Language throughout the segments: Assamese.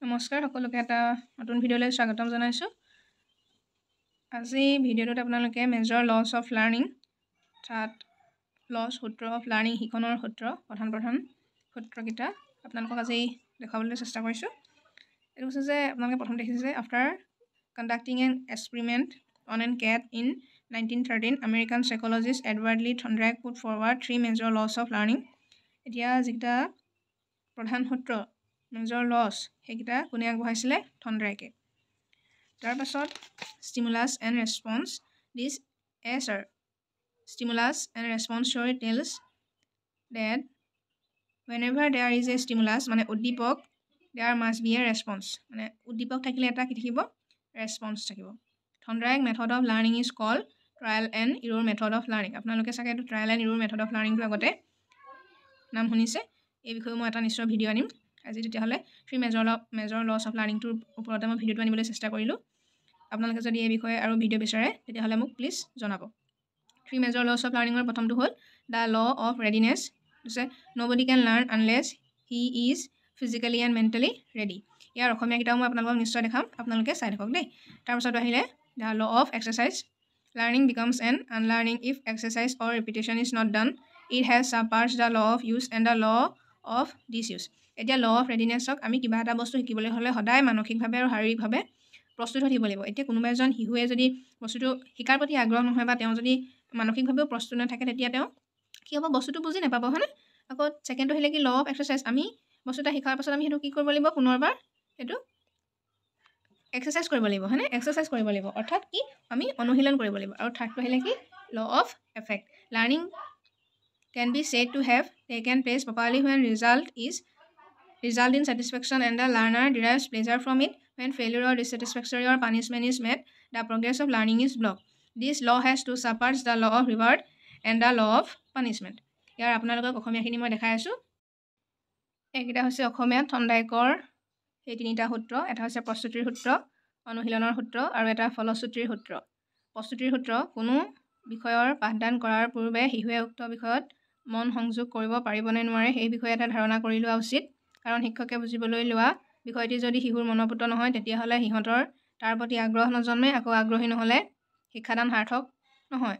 নমস্কাৰ সকলোকে এটা নতুন ভিডিঅ'লৈ স্বাগতম জনাইছোঁ। আজি ভিডিঅ'টোত আপোনালোকে মেজৰ লছ অফ লাৰ্ণিং তাত লছ সূত্ৰ অফ লাৰ্ণিং শিকনৰ সূত্ৰ প্ৰধান সূত্ৰকেইটা আপোনালোকক আজি দেখাবলৈ চেষ্টা কৰিছোঁ। এইটো হৈছে যে আপোনালোকে প্ৰথম দেখিছে যে after conducting an experiment on an cat in 1913 American psychologist Edward Lee Thorndike put forward 3 major laws of learning. এতিয়া যিকেইটা প্ৰধান সূত্ৰ মেজৰ লছ সেইকেইটা কোনে আগবঢ়াইছিলে? থৰ্ণ্ডাইকে। তাৰপাছত ষ্টিমুলাছ এণ্ড ৰেছপন্স দিছ এছাৰ stimulus and response theory tells that whenever there is a stimulus মানে উদ্দীপক there must be a response মানে উদ্দীপক থাকিলে এটা কি থাকিব? ৰেছপন্স থাকিব। Thorndike method of learning is called trial and error method of learning. আপোনালোকে চাগে এইটো trial and error method of লাৰ্ণিংটো আগতে নাম শুনিছে। এই বিষয়ে মই এটা নিশ্চয় ভিডিঅ' আনিম। আজি তেতিয়াহ'লে মেজৰ লছ অফ লাৰ্ণিংটোৰ ওপৰতে মই ভিডিঅ'টো আনিবলৈ চেষ্টা কৰিলোঁ। আপোনালোকে যদি এই বিষয়ে আৰু ভিডিঅ' বিচাৰে তেতিয়াহ'লে মোক প্লিজ জনাব। 3 মেজৰ লছ অফ লাৰ্ণিঙৰ প্ৰথমটো হ'ল দ্য ল অফ ৰেডিনেছ। হৈছে nobody can learn unless he is physically and mentally ready. ইয়াৰ অসমীয়া কেইটাও মই আপোনালোকক নিশ্চয় দেখাম, আপোনালোকে চাই থাকক দেই। তাৰপাছত আহিলে the law of exercise. Learning becomes an unlearning if exercise or repetition is not done. It has subparts the law of use and the law of disuse. এতিয়া ল অফ ৰেডিনেছক আমি কিবা এটা বস্তু শিকিবলৈ হ'লে সদায় মানসিকভাৱে আৰু শাৰীৰিকভাৱে প্ৰস্তুত হৈ থাকিব লাগিব। এতিয়া কোনোবা এজন শিশুৱে যদি বস্তুটো শিকাৰ প্ৰতি আগ্ৰহ নহয় বা তেওঁ যদি মানসিকভাৱেও প্ৰস্তুত নাথাকে তেতিয়া তেওঁ কি হ'ব? বস্তুটো বুজি নাপাব, হয়নে? আকৌ ছেকেণ্ডটো আহিলে কি? Law of exercise. আমি বস্তু এটা শিকাৰ পাছত আমি সেইটো কি কৰিব লাগিব? পুনৰবাৰ সেইটো এক্সাৰচাইজ কৰিব লাগিব, হয়নে? এক্সাৰচাইজ কৰিব লাগিব, অৰ্থাৎ কি? আমি অনুশীলন কৰিব লাগিব। আৰু থাৰ্ডটো আহিলে কি? Law of effect. Learning can be said to have taken place properly when result in satisfaction and the learner derives pleasure from it. When failure or dissatisfactory or punishment is met, the progress of learning is blocked. This law has two supports, the law of reward and the law of punishment. ইয়াৰ আপোনালোকক অসমীয়াখিনি মই দেখাই আছোঁ। এইকেইটা হৈছে অসমীয়াত থৰ্ণ্ডাইকৰ সেই তিনিটা সূত্ৰ। এটা হৈছে প্ৰস্তুতিৰ সূত্ৰ, অনুশীলনৰ সূত্ৰ আৰু এটা ফলশ্ৰুতিৰ সূত্ৰ। প্ৰস্তুতিৰ সূত্ৰ: কোনো বিষয়ৰ পাঠদান কৰাৰ পূৰ্বে শিশুৱে উক্ত বিষয়ত মন সংযোগ কৰিব পাৰিব নে নোৱাৰে সেই বিষয়ে এটা ধাৰণা কৰি লোৱা উচিত। কাৰণ শিক্ষকে বুজিবলৈ লোৱা বিষয়টি যদি শিশুৰ মনোপুত নহয় তেতিয়াহ'লে সিহঁতৰ তাৰ প্ৰতি আগ্ৰহ নজন্মে। আকৌ আগ্ৰহী নহ'লে শিক্ষাদান সাৰ্থক নহয়।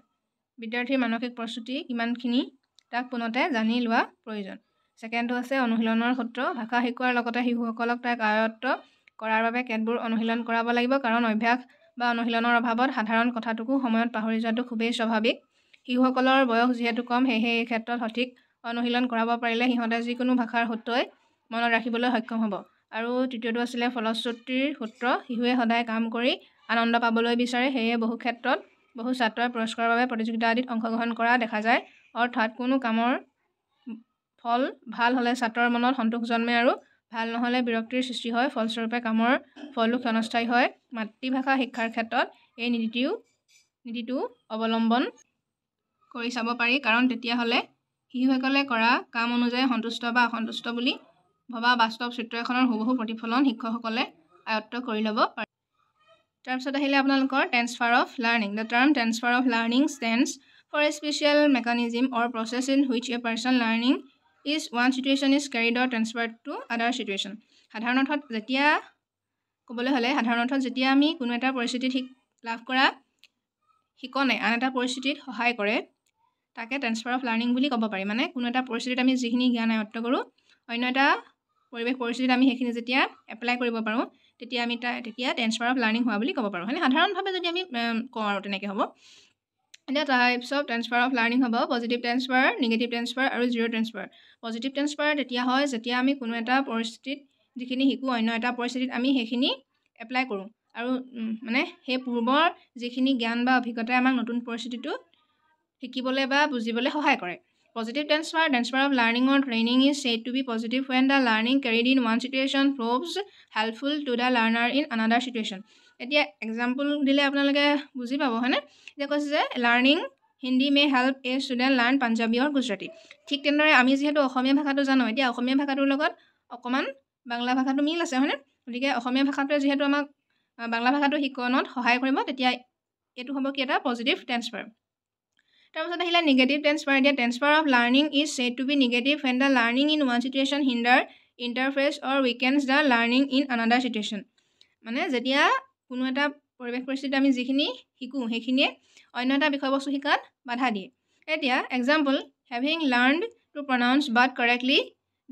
বিদ্যাৰ্থীৰ মানসিক প্ৰস্তুতি কিমানখিনি তাক পোনতে জানি লোৱা প্ৰয়োজন। ছেকেণ্ডটো আছে অনুশীলনৰ সূত্ৰ। ভাষা শিকোৱাৰ লগতে শিশুসকলক তাক আয়ত্ত কৰাৰ বাবে কেতবোৰ অনুশীলন কৰাব লাগিব। কাৰণ অভ্যাস বা অনুশীলনৰ অভাৱত সাধাৰণ কথাটোকো সময়ত পাহৰি যোৱাটো খুবেই স্বাভাৱিক। শিশুসকলৰ বয়স যিহেতু কম, সেয়েহে এই ক্ষেত্ৰত সঠিক অনুশীলন কৰাব পাৰিলে সিহঁতে যিকোনো ভাষাৰ সূত্ৰই মনত ৰাখিবলৈ সক্ষম হ'ব। আৰু তৃতীয়টো আছিলে ফলশ্ৰুতিৰ সূত্ৰ। শিশুৱে সদায় কাম কৰি আনন্দ পাবলৈ বিচাৰে, সেয়ে বহু ক্ষেত্ৰত বহু ছাত্ৰই পুৰস্কাৰৰ বাবে প্ৰতিযোগিতা আদিত অংশগ্ৰহণ কৰা দেখা যায়। অৰ্থাৎ কোনো কামৰ ফল ভাল হ'লে ছাত্ৰৰ মনত সন্তোষ জন্মে আৰু ভাল নহ'লে বিৰক্তিৰ সৃষ্টি হয়। ফলস্বৰূপে কামৰ ফলো ক্ষণস্থায়ী হয়। মাতৃভাষা শিক্ষাৰ ক্ষেত্ৰত এই নীতিটো অৱলম্বন কৰি চাব পাৰি। কাৰণ তেতিয়াহ'লে শিশুসকলে কৰা কাম অনুযায়ী সন্তুষ্ট বা অসন্তুষ্ট বুলি ভবা বাস্তৱ চিত্ৰ এখনৰ হুবহু প্ৰতিফলন শিক্ষকসকলে আয়ত্ত কৰি ল'ব পাৰে। তাৰপিছত আহিলে আপোনালোকৰ transfer of learning. The term transfer of learning stands for a special mechanism or process in which a person learning is one situation is carried or transferred to other situation. সাধাৰণ অৰ্থত যেতিয়া আমি কোনো এটা পৰিস্থিতিত লাভ কৰা শিকনে আন এটা পৰিস্থিতিত সহায় কৰে তাকে ট্ৰেন্সফাৰ অফ লাৰ্ণিং বুলি ক'ব পাৰি। মানে কোনো এটা পৰিস্থিতিত আমি যিখিনি জ্ঞান আয়ত্ত কৰোঁ অন্য এটা পৰিস্থিতিত আমি সেইখিনি যেতিয়া এপ্লাই কৰিব পাৰোঁ তেতিয়া ট্ৰেন্সফাৰ অফ লাৰ্ণিং হোৱা বুলি ক'ব পাৰোঁ। মানে সাধাৰণভাৱে যদি আমি কওঁ আৰু তেনেকৈ হ'ব। এতিয়া types of transfer of learning হ'ব পজিটিভ ট্ৰেন্সফাৰ, নিগেটিভ ট্ৰেন্সফাৰ আৰু জিৰ' ট্ৰেন্সফাৰ। পজিটিভ ট্ৰেন্সফাৰ তেতিয়া হয় যেতিয়া আমি কোনো এটা পৰিস্থিতিত যিখিনি শিকোঁ অন্য এটা পৰিস্থিতিত আমি সেইখিনি এপ্লাই কৰোঁ আৰু মানে সেই পূৰ্বৰ যিখিনি জ্ঞান বা অভিজ্ঞতাই আমাক নতুন পৰিস্থিতিটো শিকিবলৈ বা বুজিবলৈ সহায় কৰে। Positive transfer of learning or training is said to be positive when the learning carried in one situation proves helpful to the learner in another situation. এতিয়া এক্সাম্পল দিলে আপোনালোকে বুজি পাব, হয়নে? এতিয়া কৈছে যে learning Hindi may help a student learn Punjabi or Gujarati. ঠিক তেনেদৰে আমি যিহেতু অসমীয়া ভাষাটো জানো, এতিয়া অসমীয়া ভাষাটোৰ লগত অকণমান বাংলা ভাষাটো মিল আছে, হয়নে? গতিকে অসমীয়া ভাষাটোৱে যিহেতু আমাক বাংলা ভাষাটো শিকনত সহায় কৰিব তেতিয়া এইটো হ'ব কি এটা পজিটিভ ট্ৰেন্সফাৰ। তাৰপিছত আহিলে নিগেটিভ ট্ৰেন্সফাৰ। এতিয়া transfer of learning is said to be negative when the learning in one situation hinder interferes or weakens the learning in another situation. মানে যেতিয়া কোনো এটা পৰিৱেশ পৰিস্থিতিত আমি যিখিনি শিকোঁ সেইখিনিয়ে অন্য এটা বিষয়বস্তু শিকাত বাধা দিয়ে। এতিয়া example, having learned to pronounce but correctly,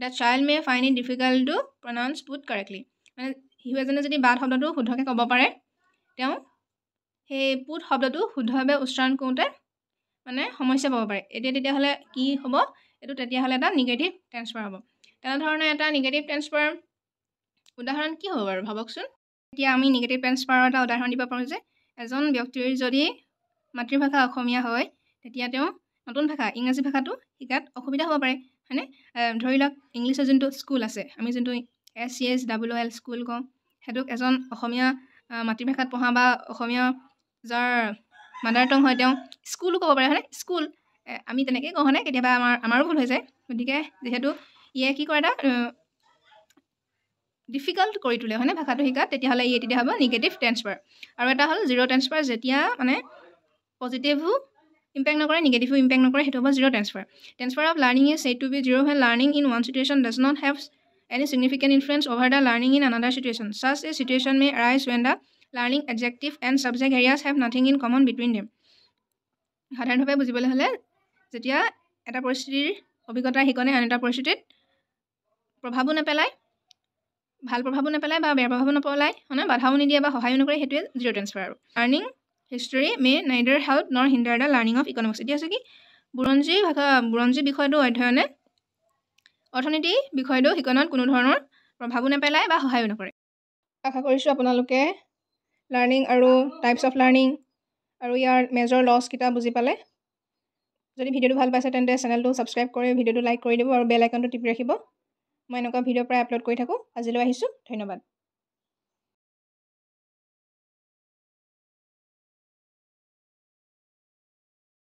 the child may find it difficult to pronounce put correctly. মানে শিশু এজনে যদি বাট শব্দটো শুদ্ধকৈ ক'ব পাৰে, তেওঁ সেই পুট শব্দটো শুদ্ধভাৱে উচ্চাৰণ কৰোঁতে মানে সমস্যা পাব পাৰে। তেতিয়াহ'লে কি হ'ব? এইটো তেতিয়াহ'লে এটা নিগেটিভ ট্ৰেন্সফাৰ হ'ব। তেনেধৰণে এটা নিগেটিভ ট্ৰেন্সফাৰ উদাহৰণ কি হ'ব বাৰু ভাবকচোন। এতিয়া আমি নিগেটিভ ট্ৰেন্সফাৰৰ এটা উদাহৰণ দিব পাৰোঁ যে এজন ব্যক্তিৰ যদি মাতৃভাষা অসমীয়া হয়, তেতিয়া তেওঁ নতুন ভাষা ইংৰাজী ভাষাটো শিকাত অসুবিধা হ'ব পাৰে, হয়নে? ধৰি লওক ইংলিছৰ যোনটো স্কুল আছে, আমি যোনটো SCHOOL স্কুল কওঁ, সেইটোক এজন অসমীয়া মাতৃভাষাত পঢ়া বা অসমীয়া যাৰ মাদাৰ টং হয় তেওঁ স্কুলো ক'ব পাৰে, হয়নে? স্কুল আমি তেনেকৈ কওঁ, হয়নে? কেতিয়াবা আমাৰো ভুল হৈ যায়। গতিকে যিহেতু ইয়ে কি কৰে এটা ডিফিকাল্ট কৰি তোলে, হয়নে ভাষাটো শিকাত, তেতিয়াহ'লে তেতিয়া হ'ব নিগেটিভ ট্ৰেন্সফাৰ। আৰু এটা হ'ল জিৰ' ট্ৰেন্সফাৰ, যেতিয়া মানে পজিটিভো ইম্পেক্ট নকৰে নিগেটিভো ইম্পেক্ট নকৰে, সেইটো হ'ব zero' transfer. Transfer of learning is said to be zero' when learning in one situation does not have any significant influence over the learning in another situation. Such a situation may arise when the learning adjective and subject areas have nothing in common between them. সাধাৰণভাৱে বুজিবলৈ হ'লে যেতিয়া এটা পৰিস্থিতিৰ অভিজ্ঞতা শিকনে আন এটা পৰিস্থিতিত প্ৰভাৱো নেপেলায়, ভাল প্ৰভাৱো নেপেলায় বা বেয়া প্ৰভাৱো নেপেলায়, মানে বাধাও নিদিয়ে বা সহায়ো নকৰে, সেইটোৱে জিৰ' ট্ৰেন্সফাৰ। আৰু লাৰ্ণিং হিষ্টৰী মে নাইডাৰ হেল্প নৰ হিণ্ডাৰ দ্য লাৰ্ণিং অফ ইকনমিক্স। এতিয়া আছে কি বুৰঞ্জী বিষয়টো অধ্যয়নে অৰ্থনীতি বিষয়টো শিকনত কোনো ধৰণৰ প্ৰভাৱো নেপেলায় বা সহায়ো নকৰে। আশা কৰিছোঁ আপোনালোকে লাৰ্ণিং আৰু টাইপছ অফ লাৰ্ণিং আৰু ইয়াৰ মেজৰ লছ কেইটা বুজি পালে। যদি ভিডিঅ'টো ভাল পাইছে তেন্তে চেনেলটো ছাবস্ক্ৰাইব কৰি ভিডিঅ'টো লাইক কৰি দিব আৰু বেল আইকনটো টিপি ৰাখিব। মই এনেকুৱা ভিডিঅ' প্ৰায় আপলোড কৰি থাকোঁ। আজিলৈ আহিছোঁ, ধন্যবাদ।